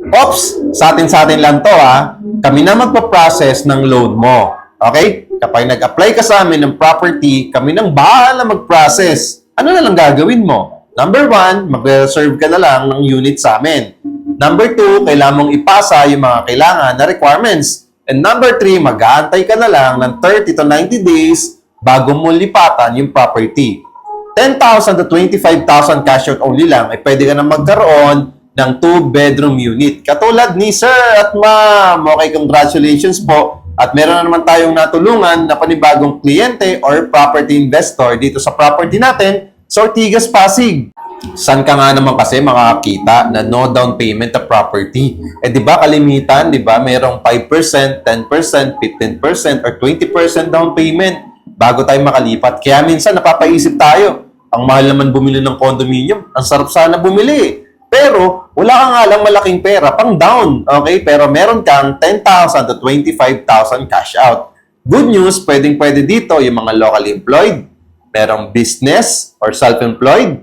Ops, sa atin lang to ha. Kami na magpa-process ng loan mo. Okay? Kapag nag-apply ka sa amin ng property, kami nang bahala mag-process. Ano na lang gagawin mo? Number 1, mag-reserve ka na lang ng unit sa amin. Number 2, kailangan mong ipasa yung mga kailangan na requirements. And number 3, mag-aantay ka na lang ng 30 to 90 days bago mo lipatan yung property. 10,000 to 25,000 cash out only lang, ay pwede ka na magkaroon ng 2-bedroom unit. Katulad ni Sir at Ma'am. Okay, congratulations po. At meron na naman tayong natulungan na panibagong kliyente or property investor dito sa property natin sa Ortigas, Pasig. San ka nga naman kasi makakita na no down payment na property? Di ba kalimitan, di ba? Merong 5%, 10%, 15%, or 20% down payment bago tayo makalipat. Kaya minsan napapaisip tayo, ang mahal naman bumili ng condominium, ang sarap sana bumili. Pero wala ka nga lang malaking pera pang down, okay? Pero meron kang 10,000 to 25,000 cash out. Good news, pwedeng-pwede dito yung mga locally employed, merong business or self-employed,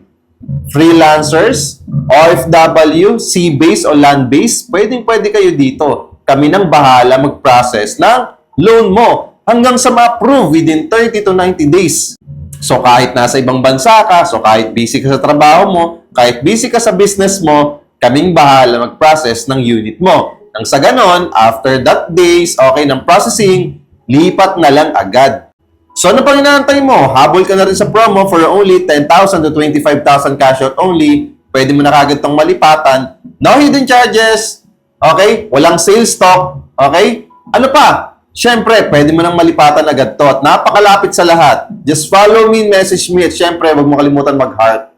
freelancers, OFW, sea-based o land-based, pwedeng-pwede kayo dito. Kami nang bahala mag-process ng loan mo hanggang sa ma-approve within 30 to 90 days. So kahit nasa ibang bansa ka, so kahit busy ka sa trabaho mo, kahit busy ka sa business mo, kaming bahala mag-process ng unit mo. Nang sa ganon, after that days, okay, ng processing, lipat na lang agad. So ano pang inaantay mo? Habol ka na rin sa promo for only 10,000 to 25,000 cash out only. Pwede mo na kagad tong malipatan. No hidden charges. Okay? Walang sales stock. Okay? Ano pa? Siyempre, pwede mo nang malipatan agad to at napakalapit sa lahat. Just follow me, message me at siyempre, huwag mo kalimutan mag-heart.